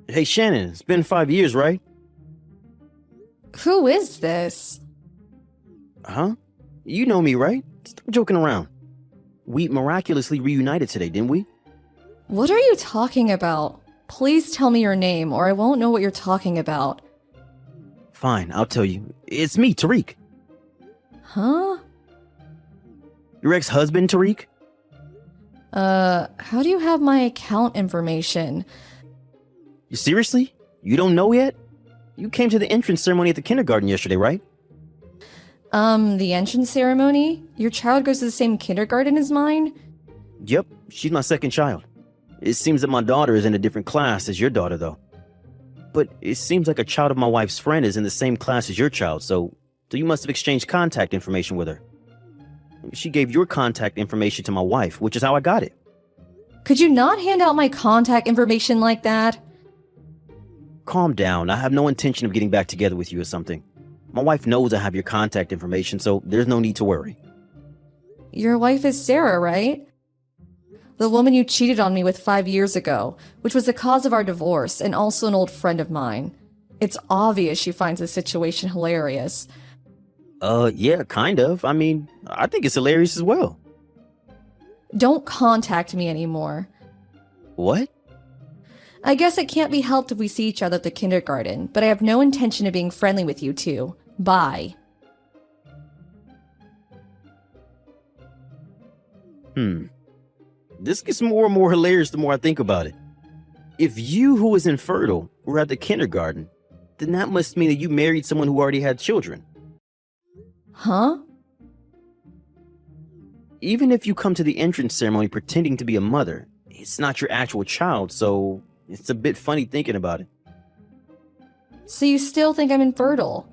Hey Shannon, it's been 5 years, right? Who is this? Huh? You know me, right? Stop joking around. We miraculously reunited today, didn't we? What are you talking about? Please tell me your name or I won't know what you're talking about. Fine, I'll tell you. It's me, Tariq. Huh? Your ex-husband, Tariq? How do you have my account information? Seriously? You don't know yet? You came to the entrance ceremony at the kindergarten yesterday, right? The entrance ceremony? Your child goes to the same kindergarten as mine? Yep, she's my second child. It seems that my daughter is in a different class as your daughter, though. But it seems like a child of my wife's friend is in the same class as your child, so you must have exchanged contact information with her. She gave your contact information to my wife, which is how I got it. Could you not hand out my contact information like that? Calm down. I have no intention of getting back together with you or something. My wife knows I have your contact information, so there's no need to worry. Your wife is Sarah, right? The woman you cheated on me with 5 years ago, which was the cause of our divorce and also an old friend of mine. It's obvious she finds the situation hilarious. Yeah, kind of. I mean, I think it's hilarious as well. Don't contact me anymore. What? I guess it can't be helped if we see each other at the kindergarten, but I have no intention of being friendly with you two. Bye. This gets more and more hilarious the more I think about it. If you, who is infertile, were at the kindergarten, then that must mean that you married someone who already had children. Huh? Even if you come to the entrance ceremony pretending to be a mother, it's not your actual child, so it's a bit funny thinking about it. So you still think I'm infertile?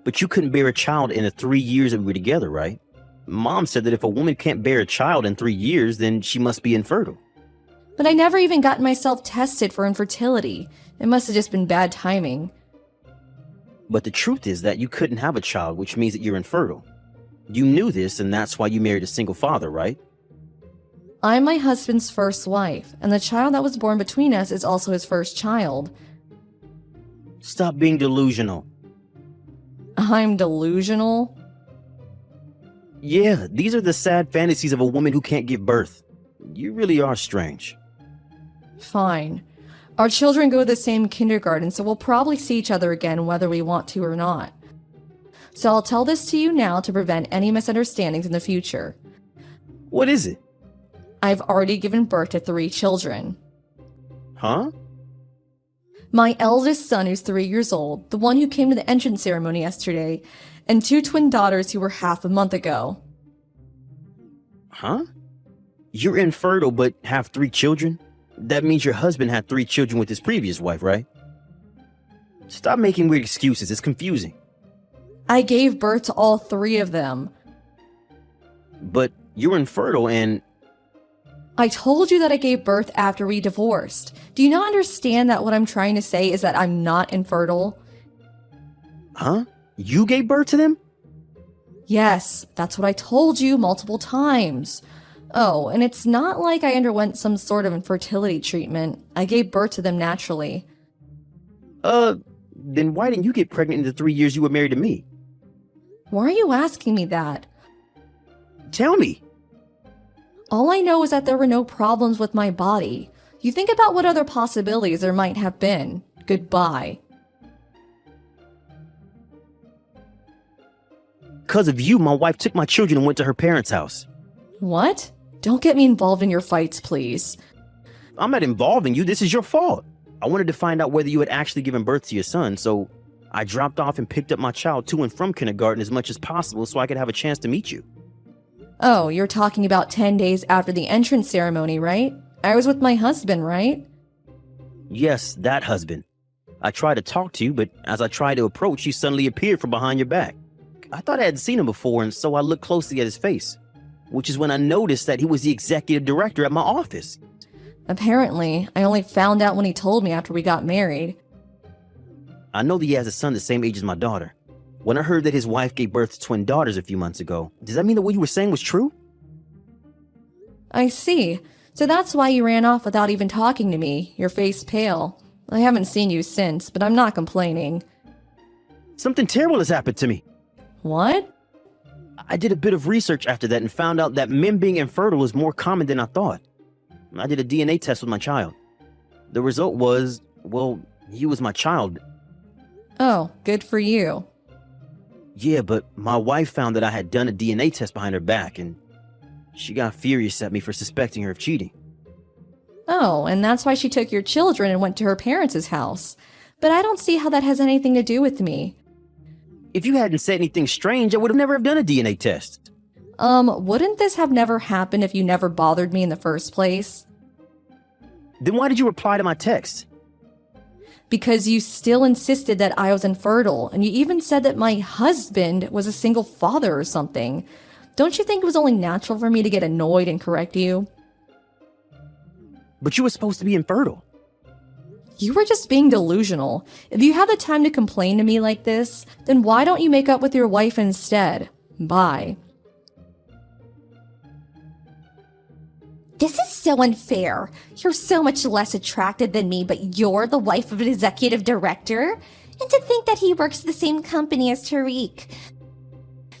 But you couldn't bear a child in the 3 years that we were together, right? Mom said that if a woman can't bear a child in 3 years, then she must be infertile. But I never even got myself tested for infertility. It must have just been bad timing. But the truth is that you couldn't have a child, which means that you're infertile. You knew this, and that's why you married a single father, right? I'm my husband's first wife, and the child that was born between us is also his first child. Stop being delusional. I'm delusional? Yeah, these are the sad fantasies of a woman who can't give birth. You really are strange. Fine. Our children go to the same kindergarten, so we'll probably see each other again whether we want to or not. So I'll tell this to you now to prevent any misunderstandings in the future. What is it? I've already given birth to 3 children. Huh? My eldest son, who's 3 years old, the one who came to the entrance ceremony yesterday, and 2 twin daughters who were half a month ago. Huh? You're infertile but have 3 children? That means your husband had 3 children with his previous wife, right? Stop making weird excuses, it's confusing. I gave birth to all 3 of them. But you're infertile and... I told you that I gave birth after we divorced. Do you not understand that what I'm trying to say is that I'm not infertile? Huh? You gave birth to them? Yes, that's what I told you multiple times. Oh, and it's not like I underwent some sort of infertility treatment. I gave birth to them naturally. Then why didn't you get pregnant in the 3 years you were married to me? Why are you asking me that? Tell me. All I know is that there were no problems with my body. You think about what other possibilities there might have been. Goodbye. Because of you, my wife took my children and went to her parents' house. What? Don't get me involved in your fights, please. I'm not involving you, this is your fault. I wanted to find out whether you had actually given birth to your son, so I dropped off and picked up my child to and from kindergarten as much as possible so I could have a chance to meet you. Oh, you're talking about 10 days after the entrance ceremony, right? I was with my husband, right? Yes, that husband. I tried to talk to you, but as I tried to approach, he suddenly appeared from behind your back. I thought I had seen him before, and so I looked closely at his face, which is when I noticed that he was the executive director at my office. Apparently, I only found out when he told me after we got married. I know that he has a son the same age as my daughter. When I heard that his wife gave birth to twin daughters a few months ago, does that mean that what you were saying was true? I see. So that's why you ran off without even talking to me, your face pale. I haven't seen you since, but I'm not complaining. Something terrible has happened to me. What? I did a bit of research after that and found out that men being infertile is more common than I thought. I did a DNA test with my child. The result was, well, he was my child. Oh, good for you. Yeah, but my wife found that I had done a DNA test behind her back, and she got furious at me for suspecting her of cheating. Oh, and that's why she took your children and went to her parents' house. But I don't see how that has anything to do with me. If you hadn't said anything strange, I would have never have done a DNA test. Wouldn't this have never happened if you never bothered me in the first place? Then why did you reply to my text? Because you still insisted that I was infertile, and you even said that my husband was a single father or something. Don't you think it was only natural for me to get annoyed and correct you? But you were supposed to be infertile. You were just being delusional. If you have the time to complain to me like this, then why don't you make up with your wife instead? Bye. This is so unfair. You're so much less attractive than me, but you're the wife of an executive director? And to think that he works for the same company as Tariq.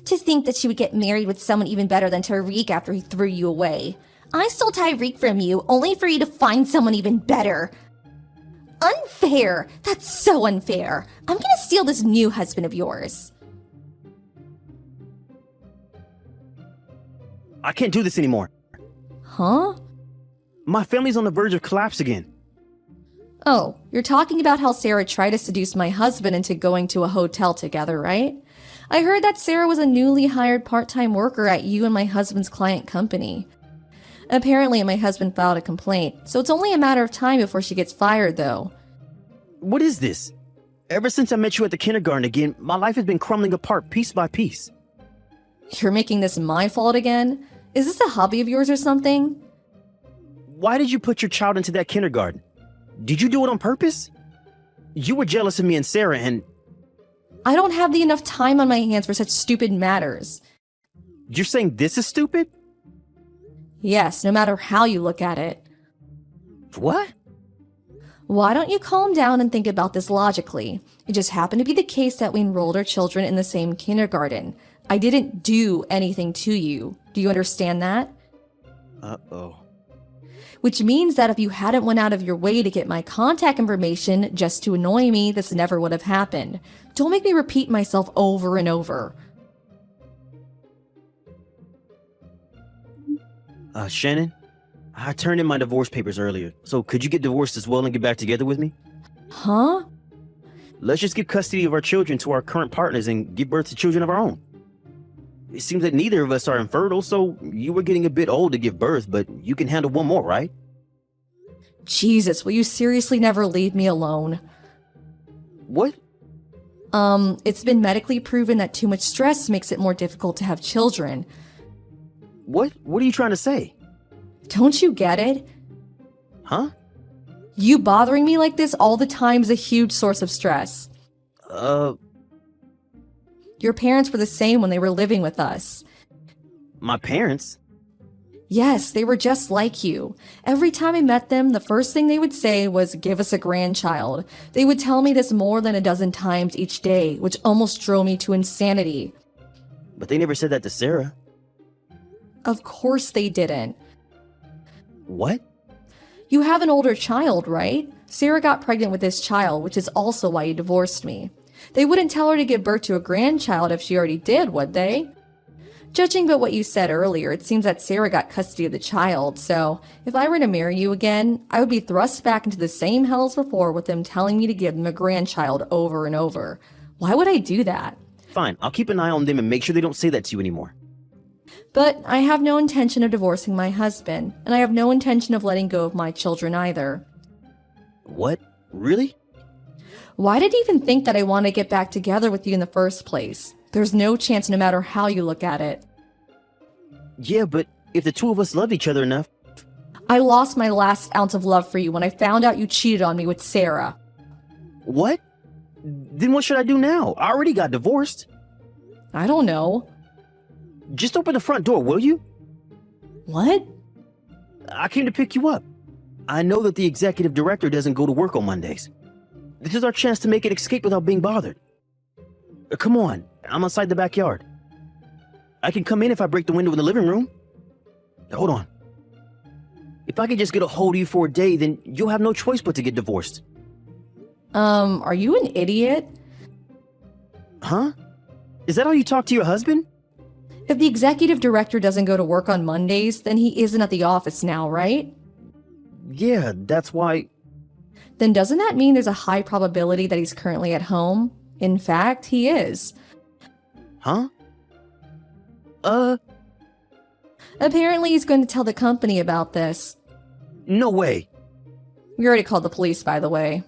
To think that she would get married with someone even better than Tariq after he threw you away. I stole Tariq from you, only for you to find someone even better. Unfair! That's so unfair. I'm gonna steal this new husband of yours. I can't do this anymore. Huh? My family's on the verge of collapse again. Oh, you're talking about how Sarah tried to seduce my husband into going to a hotel together, right? I heard that Sarah was a newly hired part-time worker at you and my husband's client company. Apparently, my husband filed a complaint, so it's only a matter of time before she gets fired, though. What is this? Ever since I met you at the kindergarten again, my life has been crumbling apart piece by piece. You're making this my fault again? Is this a hobby of yours or something? Why did you put your child into that kindergarten? Did you do it on purpose? You were jealous of me and Sarah and... I don't have enough time on my hands for such stupid matters. You're saying this is stupid? Yes, no matter how you look at it. What? Why don't you calm down and think about this logically? It just happened to be the case that we enrolled our children in the same kindergarten. I didn't do anything to you. Do you understand that? Uh-oh. Which means that if you hadn't went out of your way to get my contact information just to annoy me, this never would have happened. Don't make me repeat myself over and over. Shannon, I turned in my divorce papers earlier, so could you get divorced as well and get back together with me? Huh? Let's just give custody of our children to our current partners and give birth to children of our own. It seems that neither of us are infertile, so you were getting a bit old to give birth, but you can handle one more, right? Jesus, will you seriously never leave me alone? What? It's been medically proven that too much stress makes it more difficult to have children. What? What are you trying to say? Don't you get it? Huh? You bothering me like this all the time is a huge source of stress. Your parents were the same when they were living with us. My parents? Yes, they were just like you. Every time I met them, the first thing they would say was, "Give us a grandchild." They would tell me this more than a dozen times each day, which almost drove me to insanity. But they never said that to Sarah. Of course they didn't. What? You have an older child, right? Sarah got pregnant with this child, which is also why you divorced me. They wouldn't tell her to give birth to a grandchild if she already did, would they? Judging by what you said earlier, it seems that Sarah got custody of the child, so if I were to marry you again, I would be thrust back into the same hell as before with them telling me to give them a grandchild over and over. Why would I do that? Fine, I'll keep an eye on them and make sure they don't say that to you anymore. But I have no intention of divorcing my husband, and I have no intention of letting go of my children either. What? Really? Why did you even think that I want to get back together with you in the first place? There's no chance no matter how you look at it. Yeah, but if the two of us loved each other enough... I lost my last ounce of love for you when I found out you cheated on me with Sarah. What? Then what should I do now? I already got divorced. I don't know. Just open the front door, will you? What? I came to pick you up. I know that the executive director doesn't go to work on Mondays. This is our chance to make an escape without being bothered. Come on, I'm outside the backyard. I can come in if I break the window in the living room. Hold on. If I could just get a hold of you for a day, then you'll have no choice but to get divorced. Are you an idiot? Huh? Is that how you talk to your husband? If the executive director doesn't go to work on Mondays, then he isn't at the office now, right? Yeah, that's why... Then doesn't that mean there's a high probability that he's currently at home? In fact, he is. Huh? Apparently he's going to tell the company about this. No way. We already called the police, by the way.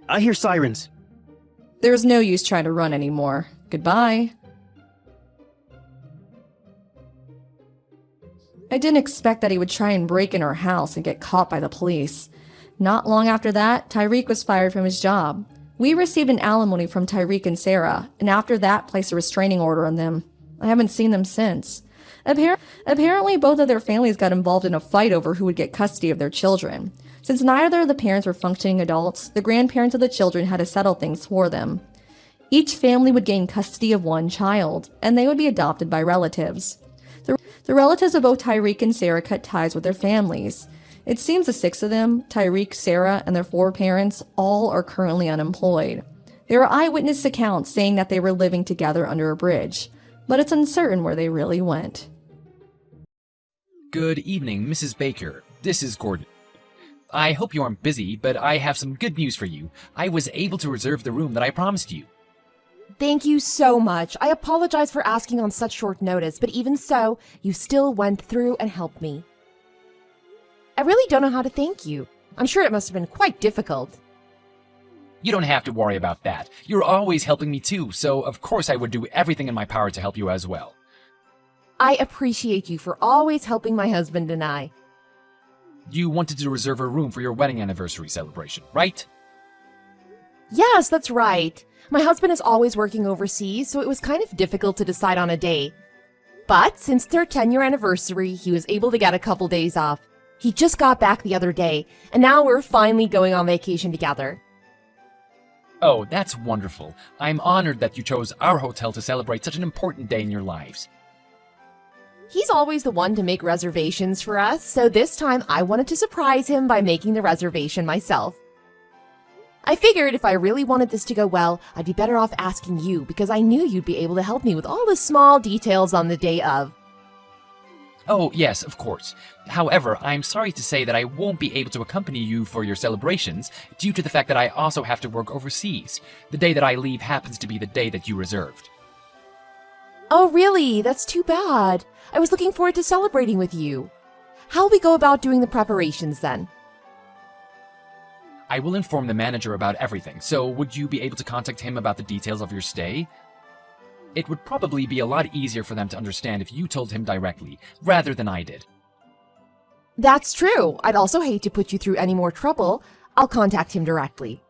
I hear sirens. There's no use trying to run anymore. Goodbye. I didn't expect that he would try and break in our house and get caught by the police. Not long after that, Tyreek was fired from his job. We received an alimony from Tyreek and Sarah, and after that placed a restraining order on them. I haven't seen them since. Apparently, both of their families got involved in a fight over who would get custody of their children. Since neither of the parents were functioning adults, the grandparents of the children had to settle things for them. Each family would gain custody of one child, and they would be adopted by relatives. The relatives of both Tyreek and Sarah cut ties with their families. It seems the 6 of them, Tyreek, Sarah, and their 4 parents, all are currently unemployed. There are eyewitness accounts saying that they were living together under a bridge, but it's uncertain where they really went. Good evening, Mrs. Baker. This is Gordon. I hope you aren't busy, but I have some good news for you. I was able to reserve the room that I promised you. Thank you so much. I apologize for asking on such short notice, but even so, you still went through and helped me. I really don't know how to thank you. I'm sure it must have been quite difficult. You don't have to worry about that. You're always helping me too, so of course I would do everything in my power to help you as well. I appreciate you for always helping my husband and I. You wanted to reserve a room for your wedding anniversary celebration, right? Yes, that's right. My husband is always working overseas, so it was kind of difficult to decide on a day. But since their 10-year anniversary, he was able to get a couple days off. He just got back the other day, and now we're finally going on vacation together. Oh, that's wonderful. I'm honored that you chose our hotel to celebrate such an important day in your lives. He's always the one to make reservations for us, so this time I wanted to surprise him by making the reservation myself. I figured if I really wanted this to go well, I'd be better off asking you because I knew you'd be able to help me with all the small details on the day of. Oh, yes, of course. However, I'm sorry to say that I won't be able to accompany you for your celebrations due to the fact that I also have to work overseas. The day that I leave happens to be the day that you reserved. Oh, really? That's too bad. I was looking forward to celebrating with you. How'll we go about doing the preparations then? I will inform the manager about everything, so would you be able to contact him about the details of your stay? It would probably be a lot easier for them to understand if you told him directly, rather than I did. That's true. I'd also hate to put you through any more trouble. I'll contact him directly.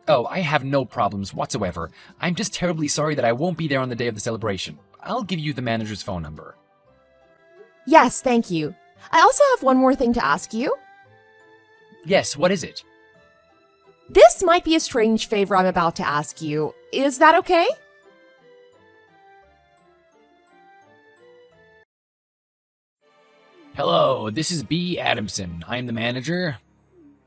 Oh, I have no problems whatsoever. I'm just terribly sorry that I won't be there on the day of the celebration. I'll give you the manager's phone number. Yes, thank you. I also have one more thing to ask you. Yes, what is it? This might be a strange favor I'm about to ask you. Is that okay? Hello, this is B. Adamson. I'm the manager.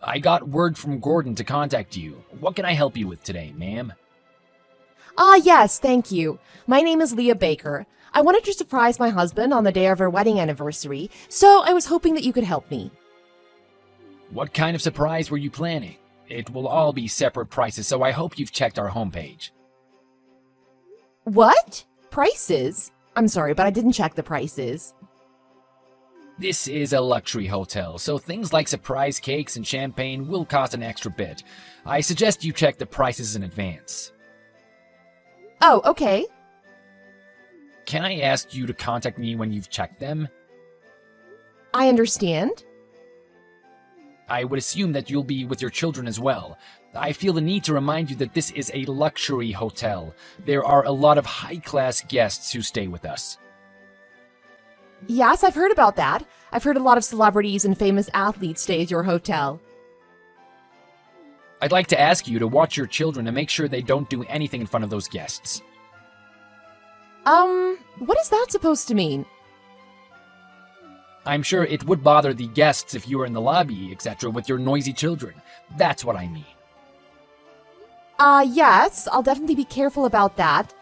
I got word from Gordon to contact you. What can I help you with today, ma'am? Yes, thank you. My name is Leah Baker. I wanted to surprise my husband on the day of our wedding anniversary, so I was hoping that you could help me. What kind of surprise were you planning? It will all be separate prices, so I hope you've checked our homepage. What? Prices? I'm sorry, but I didn't check the prices. This is a luxury hotel, so things like surprise cakes and champagne will cost an extra bit. I suggest you check the prices in advance. Oh, okay. Can I ask you to contact me when you've checked them? I understand. I would assume that you'll be with your children as well. I feel the need to remind you that this is a luxury hotel. There are a lot of high-class guests who stay with us. Yes, I've heard about that. I've heard a lot of celebrities and famous athletes stay at your hotel. I'd like to ask you to watch your children and make sure they don't do anything in front of those guests. What is that supposed to mean? I'm sure it would bother the guests if you were in the lobby, etc., with your noisy children. That's what I mean. Yes, I'll definitely be careful about that.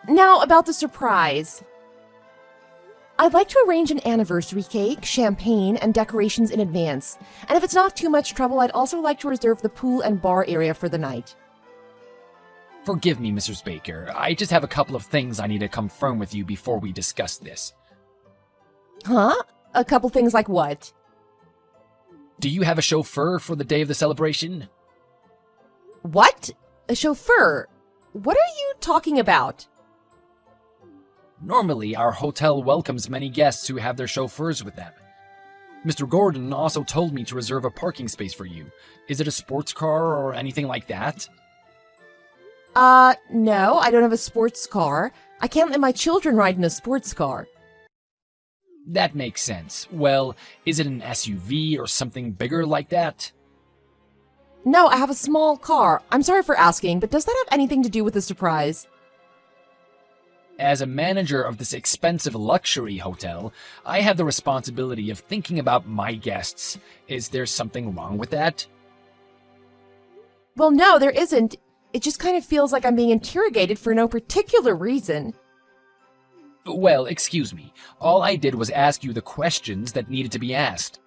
Now, about the surprise. I'd like to arrange an anniversary cake, champagne, and decorations in advance. And if it's not too much trouble, I'd also like to reserve the pool and bar area for the night. Forgive me, Mrs. Baker. I just have a couple of things I need to confirm with you before we discuss this. Huh? A couple things like what? Do you have a chauffeur for the day of the celebration? What? A chauffeur? What are you talking about? Normally, our hotel welcomes many guests who have their chauffeurs with them. Mr. Gordon also told me to reserve a parking space for you. Is it a sports car or anything like that? No, I don't have a sports car. I can't let my children ride in a sports car. That makes sense. Well, is it an SUV or something bigger like that? No, I have a small car. I'm sorry for asking, but does that have anything to do with the surprise? As a manager of this expensive luxury hotel, I have the responsibility of thinking about my guests. Is there something wrong with that? Well, no, there isn't. It just kind of feels like I'm being interrogated for no particular reason. Well, excuse me. All I did was ask you the questions that needed to be asked.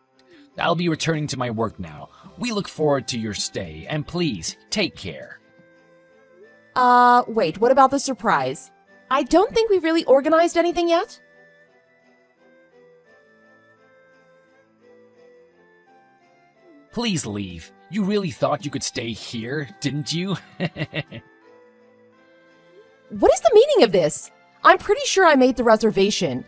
I'll be returning to my work now. We look forward to your stay, and please, take care. Wait, what about the surprise? I don't think we've really organized anything yet. Please leave. You really thought you could stay here, didn't you? What is the meaning of this? I'm pretty sure I made the reservation.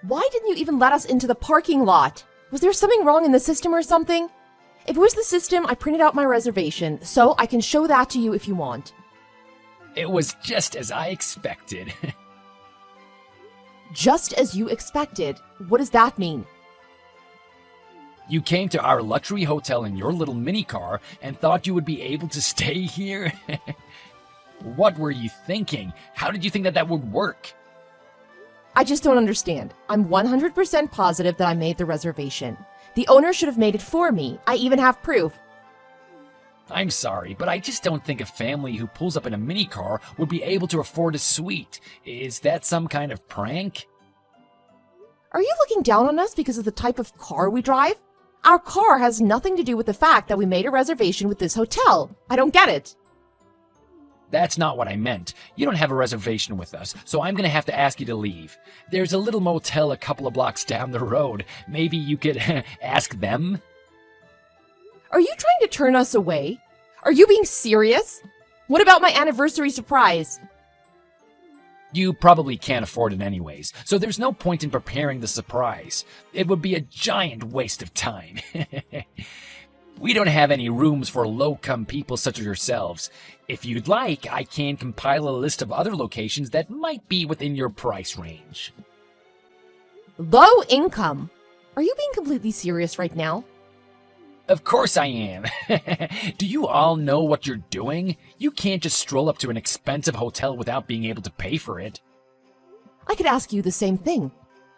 Why didn't you even let us into the parking lot? Was there something wrong in the system or something? If it was the system, I printed out my reservation, so I can show that to you if you want. It was just as I expected. Just as you expected. What does that mean? You came to our luxury hotel in your little mini car and thought you would be able to stay here? What were you thinking? How did you think that would work? I just don't understand. I'm 100% positive that I made the reservation. The owner should have made it for me. I even have proof. I'm sorry, but I just don't think a family who pulls up in a mini car would be able to afford a suite. Is that some kind of prank? Are you looking down on us because of the type of car we drive? Our car has nothing to do with the fact that we made a reservation with this hotel. I don't get it. That's not what I meant. You don't have a reservation with us, so I'm gonna have to ask you to leave. There's a little motel a couple of blocks down the road. Maybe you could ask them? Are you trying to turn us away? Are you being serious? What about my anniversary surprise? You probably can't afford it anyways, so there's no point in preparing the surprise. It would be a giant waste of time. We don't have any rooms for low-income people such as yourselves. If you'd like, I can compile a list of other locations that might be within your price range. Low income? Are you being completely serious right now? Of course I am. Do you all know what you're doing? You can't just stroll up to an expensive hotel without being able to pay for it. I could ask you the same thing.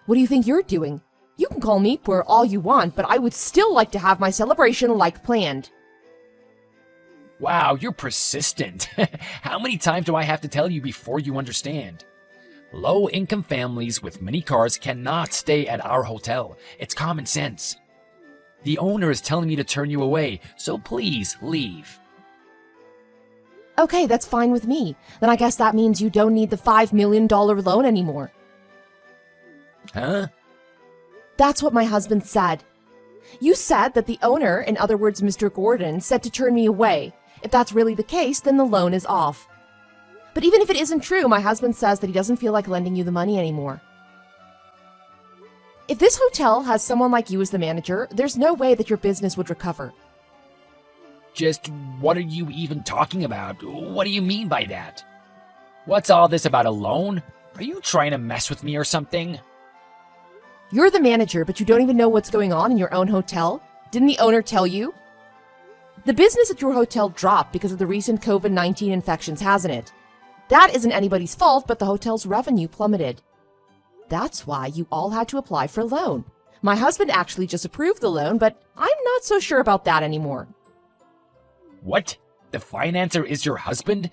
What do you think you're doing? You can call me poor all you want, but I would still like to have my celebration like planned. Wow, you're persistent. How many times do I have to tell you before you understand? Low-income families with many cars cannot stay at our hotel. It's common sense. The owner is telling me to turn you away, so please leave. Okay, that's fine with me. Then I guess that means you don't need the $5 million loan anymore. Huh? That's what my husband said. You said that the owner, in other words Mr. Gordon, said to turn me away. If that's really the case, then the loan is off. But even if it isn't true, my husband says that he doesn't feel like lending you the money anymore. If this hotel has someone like you as the manager, there's no way that your business would recover. Just what are you even talking about? What do you mean by that? What's all this about a loan? Are you trying to mess with me or something? You're the manager, but you don't even know what's going on in your own hotel? Didn't the owner tell you? The business at your hotel dropped because of the recent COVID-19 infections, hasn't it? That isn't anybody's fault, but the hotel's revenue plummeted. That's why you all had to apply for a loan. My husband actually just approved the loan, but I'm not so sure about that anymore. What? The financer is your husband?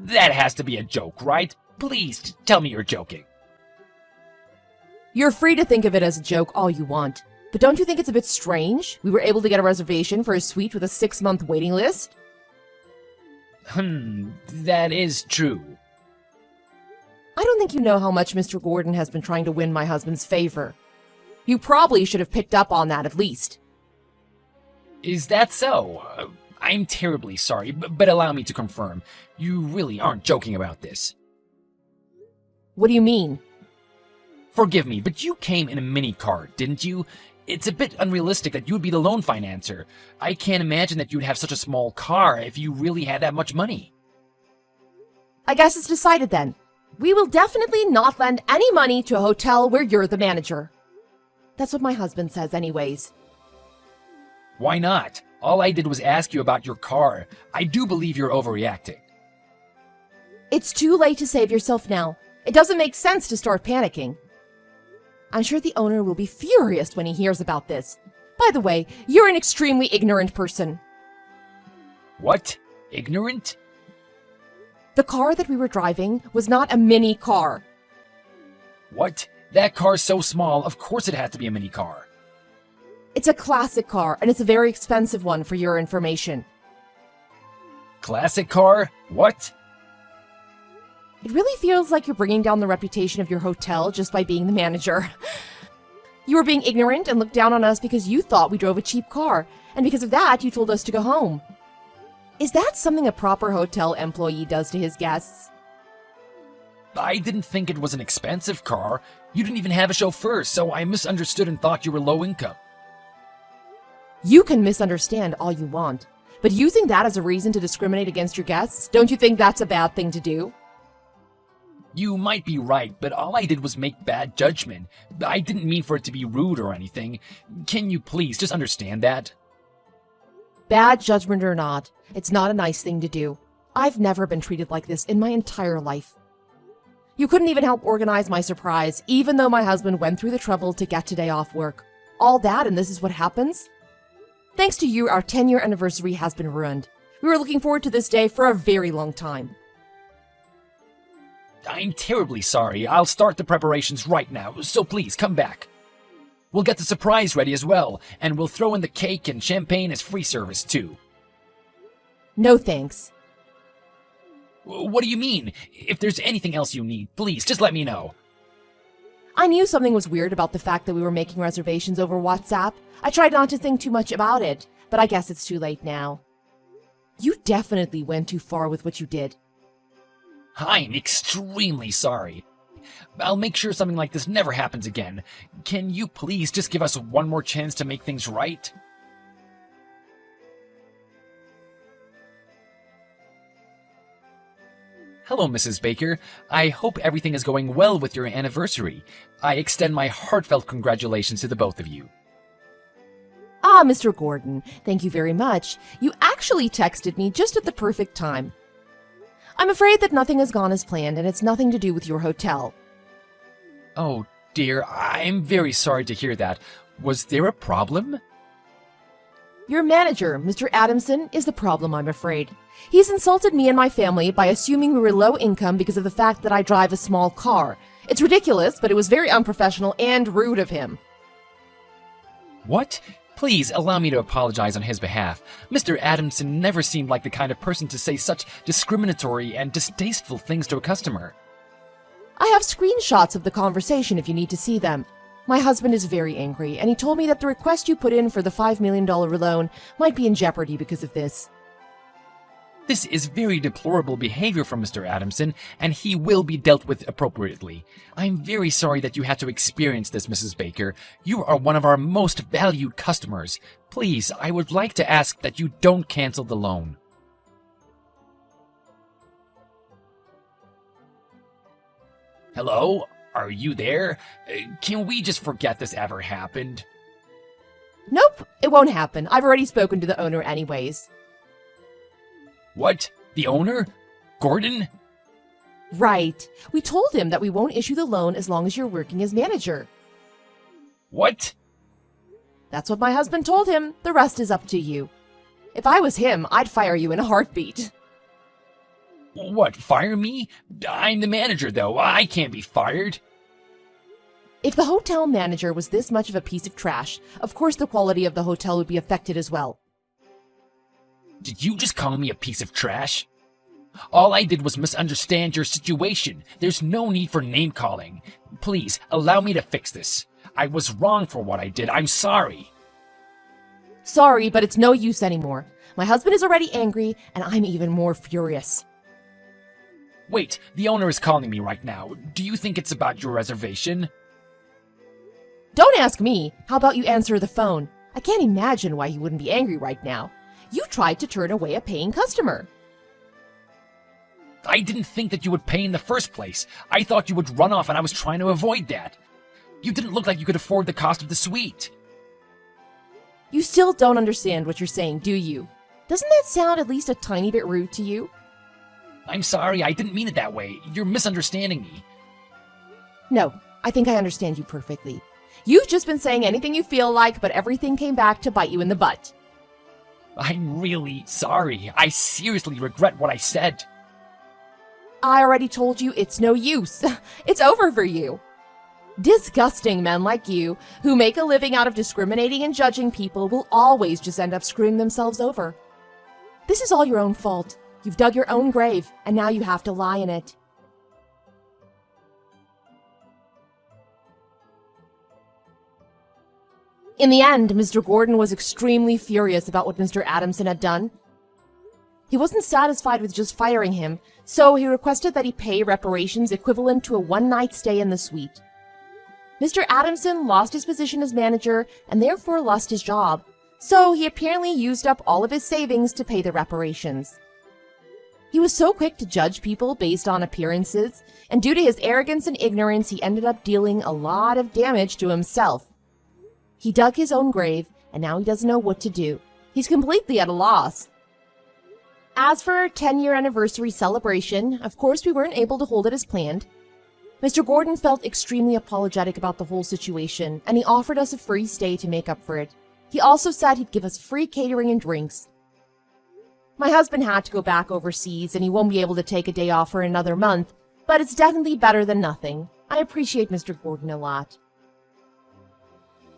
That has to be a joke, right? Please tell me you're joking. You're free to think of it as a joke all you want, but don't you think it's a bit strange? We were able to get a reservation for a suite with a 6-month waiting list? That is true. I don't think you know how much Mr. Gordon has been trying to win my husband's favor. You probably should have picked up on that at least. Is that so? I'm terribly sorry, but allow me to confirm. You really aren't joking about this. What do you mean? Forgive me, but you came in a mini car, didn't you? It's a bit unrealistic that you would be the loan financer. I can't imagine that you'd have such a small car if you really had that much money. I guess it's decided then. We will definitely not lend any money to a hotel where you're the manager. That's what my husband says anyways. Why not? All I did was ask you about your car. I do believe you're overreacting. It's too late to save yourself now. It doesn't make sense to start panicking. I'm sure the owner will be furious when he hears about this. By the way, you're an extremely ignorant person. What? Ignorant? The car that we were driving was not a mini car. What? That car's so small, of course it had to be a mini car. It's a classic car, and it's a very expensive one for your information. Classic car? What? It really feels like you're bringing down the reputation of your hotel just by being the manager. You were being ignorant and looked down on us because you thought we drove a cheap car, and because of that, you told us to go home. Is that something a proper hotel employee does to his guests? I didn't think it was an expensive car. You didn't even have a chauffeur, so I misunderstood and thought you were low income. You can misunderstand all you want, but using that as a reason to discriminate against your guests, don't you think that's a bad thing to do? You might be right, but all I did was make bad judgment. I didn't mean for it to be rude or anything. Can you please just understand that? Bad judgment or not, it's not a nice thing to do. I've never been treated like this in my entire life. You couldn't even help organize my surprise, even though my husband went through the trouble to get today off work. All that, and this is what happens? Thanks to you, our 10-year anniversary has been ruined. We were looking forward to this day for a very long time. I'm terribly sorry. I'll start the preparations right now, so please come back. We'll get the surprise ready as well, and we'll throw in the cake and champagne as free service too. No thanks. What do you mean? If there's anything else you need, please just let me know. I knew something was weird about the fact that we were making reservations over WhatsApp. I tried not to think too much about it, but I guess it's too late now. You definitely went too far with what you did. I'm extremely sorry. I'll make sure something like this never happens again. Can you please just give us one more chance to make things right? Hello, Mrs. Baker. I hope everything is going well with your anniversary. I extend my heartfelt congratulations to the both of you. Ah, Mr. Gordon, thank you very much. You actually texted me just at the perfect time. I'm afraid that nothing has gone as planned, and it's nothing to do with your hotel. Oh, dear, I'm very sorry to hear that. Was there a problem? Your manager, Mr. Adamson, is the problem, I'm afraid. He's insulted me and my family by assuming we were low income because of the fact that I drive a small car. It's ridiculous, but it was very unprofessional and rude of him. What? Please allow me to apologize on his behalf. Mr. Adamson never seemed like the kind of person to say such discriminatory and distasteful things to a customer. I have screenshots of the conversation if you need to see them. My husband is very angry, and he told me that the request you put in for the $5 million loan might be in jeopardy because of this. This is very deplorable behavior from Mr. Adamson, and he will be dealt with appropriately. I'm very sorry that you had to experience this, Mrs. Baker. You are one of our most valued customers. Please, I would like to ask that you don't cancel the loan. Hello? Are you there? Can we just forget this ever happened? Nope, it won't happen. I've already spoken to the owner anyways. What? The owner? Gordon? Right. We told him that we won't issue the loan as long as you're working as manager. What? That's what my husband told him. The rest is up to you. If I was him, I'd fire you in a heartbeat. What, fire me? I'm the manager, though. I can't be fired. If the hotel manager was this much of a piece of trash, of course the quality of the hotel would be affected as well. Did you just call me a piece of trash? All I did was misunderstand your situation. There's no need for name-calling. Please, allow me to fix this. I was wrong for what I did. I'm sorry. Sorry, but it's no use anymore. My husband is already angry, and I'm even more furious. Wait, the owner is calling me right now. Do you think it's about your reservation? Don't ask me. How about you answer the phone? I can't imagine why you wouldn't be angry right now. You tried to turn away a paying customer. I didn't think that you would pay in the first place. I thought you would run off, and I was trying to avoid that. You didn't look like you could afford the cost of the suite. You still don't understand what you're saying, do you? Doesn't that sound at least a tiny bit rude to you? I'm sorry, I didn't mean it that way. You're misunderstanding me. No, I think I understand you perfectly. You've just been saying anything you feel like, but everything came back to bite you in the butt. I'm really sorry. I seriously regret what I said. I already told you it's no use. It's over for you. Disgusting men like you, who make a living out of discriminating and judging people, will always just end up screwing themselves over. This is all your own fault. You've dug your own grave, and now you have to lie in it. In the end, Mr. Gordon was extremely furious about what Mr. Adamson had done. He wasn't satisfied with just firing him, so he requested that he pay reparations equivalent to a one-night stay in the suite. Mr. Adamson lost his position as manager and therefore lost his job, so he apparently used up all of his savings to pay the reparations. He was so quick to judge people based on appearances, and due to his arrogance and ignorance, he ended up dealing a lot of damage to himself. He dug his own grave, and now he doesn't know what to do. He's completely at a loss. As for our 10-year anniversary celebration, of course we weren't able to hold it as planned. Mr. Gordon felt extremely apologetic about the whole situation, and he offered us a free stay to make up for it. He also said he'd give us free catering and drinks. My husband had to go back overseas, and he won't be able to take a day off for another month, but it's definitely better than nothing. I appreciate Mr. Gordon a lot.